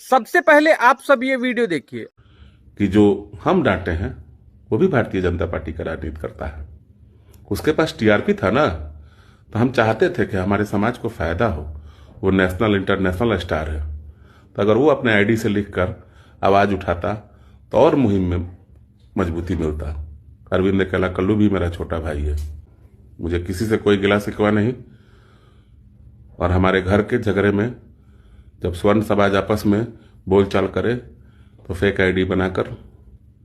सबसे पहले आप सब ये वीडियो देखिए कि जो हम डांटे हैं वो भी भारतीय जनता पार्टी का राजनीति करता है। उसके पास टीआरपी था ना, तो हम चाहते थे कि हमारे समाज को फायदा हो। वो नेशनल इंटरनेशनल स्टार है, तो अगर वो अपने आईडी से लिखकर आवाज उठाता तो और मुहिम में मजबूती मिलता। अरविंद अकेला कल्लू भी मेरा छोटा भाई है, मुझे किसी से कोई गिला शिकवा नहीं। और हमारे घर के झगड़े में जब स्वर्ण समाज आपस में बोलचाल करे तो फेक आईडी बनाकर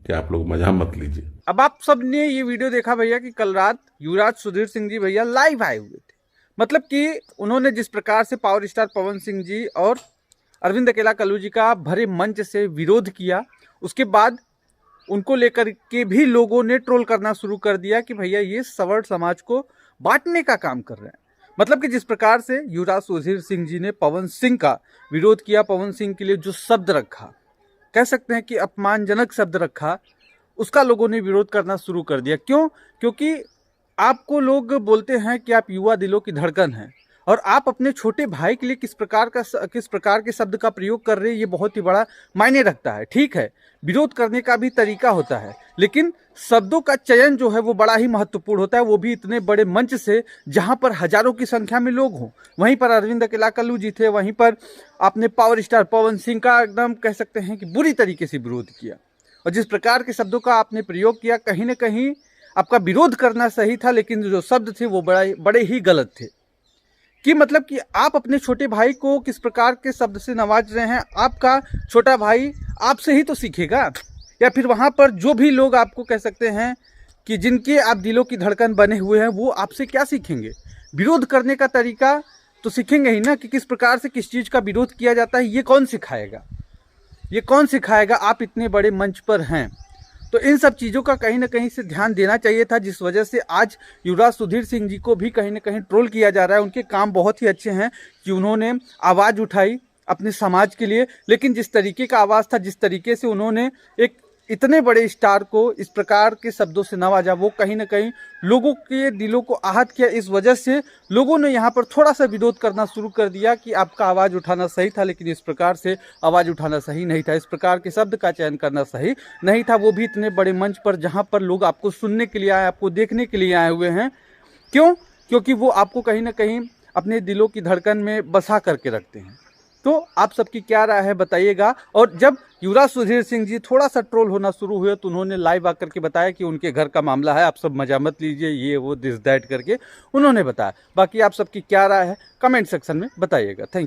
कि आप लोग मजा मत लीजिए। अब आप सब ने ये वीडियो देखा भैया कि कल रात युवराज सुधीर सिंह जी भैया लाइव आए हुए थे। मतलब कि उन्होंने जिस प्रकार से पावर स्टार पवन सिंह जी और अरविंद अकेला कल्लू जी का भरे मंच से विरोध किया, उसके बाद उनको लेकर के भी लोगों ने ट्रोल करना शुरू कर दिया कि भैया ये सवर्ण समाज को बांटने का काम कर रहे हैं। मतलब कि जिस प्रकार से युवराज सुधीर सिंह जी ने पवन सिंह का विरोध किया, पवन सिंह के लिए जो शब्द रखा, कह सकते हैं कि अपमानजनक शब्द रखा, उसका लोगों ने विरोध करना शुरू कर दिया। क्यों? क्योंकि आपको लोग बोलते हैं कि आप युवा दिलों की धड़कन हैं और आप अपने छोटे भाई के लिए किस प्रकार के शब्द का प्रयोग कर रहे हैं, ये बहुत ही बड़ा मायने रखता है। ठीक है, विरोध करने का भी तरीका होता है, लेकिन शब्दों का चयन जो है वो बड़ा ही महत्वपूर्ण होता है, वो भी इतने बड़े मंच से जहां पर हजारों की संख्या में लोग हों। वहीं पर अरविंद अकेला कल्लू जी थे, वहीं पर आपने पावर स्टार पवन सिंह का एकदम कह सकते हैं कि बुरी तरीके से विरोध किया। और जिस प्रकार के शब्दों का आपने प्रयोग किया, कहीं ना कहीं आपका विरोध करना सही था, लेकिन जो शब्द थे वो बड़े ही गलत थे। कि मतलब कि आप अपने छोटे भाई को किस प्रकार के शब्द से नवाज रहे हैं। आपका छोटा भाई आपसे ही तो सीखेगा, या फिर वहां पर जो भी लोग आपको कह सकते हैं कि जिनके आप दिलों की धड़कन बने हुए हैं, वो आपसे क्या सीखेंगे? विरोध करने का तरीका तो सीखेंगे ही ना, कि किस प्रकार से किस चीज का विरोध किया जाता है। ये कौन सिखाएगा? ये कौन सिखाएगा? आप इतने बड़े मंच पर हैं, तो इन सब चीज़ों का कहीं ना कहीं से ध्यान देना चाहिए था, जिस वजह से आज युवराज सुधीर सिंह जी को भी कहीं ना कहीं ट्रोल किया जा रहा है। उनके काम बहुत ही अच्छे हैं कि उन्होंने आवाज़ उठाई अपने समाज के लिए, लेकिन जिस तरीके का आवाज़ था, जिस तरीके से उन्होंने एक इतने बड़े स्टार को इस प्रकार के शब्दों से नवाजा, वो कहीं ना कहीं लोगों के दिलों को आहत किया। इस वजह से लोगों ने यहाँ पर थोड़ा सा विरोध करना शुरू कर दिया कि आपका आवाज़ उठाना सही था, लेकिन इस प्रकार से आवाज़ उठाना सही नहीं था, इस प्रकार के शब्द का चयन करना सही नहीं था, वो भी इतने बड़े मंच पर जहाँ पर लोग आपको सुनने के लिए आए, आपको देखने के लिए आए हुए हैं। क्यों? क्योंकि वो आपको कहीं ना कहीं अपने दिलों की धड़कन में बसा करके रखते हैं। तो आप सबकी क्या राय है बताइएगा। और जब युवराज सुधीर सिंह जी थोड़ा सा ट्रोल होना शुरू हुए, तो उन्होंने लाइव आकर के बताया कि उनके घर का मामला है, आप सब मजा मत लीजिए, ये वो दिस दैट करके उन्होंने बताया। बाकी आप सबकी क्या राय है कमेंट सेक्शन में बताइएगा। थैंक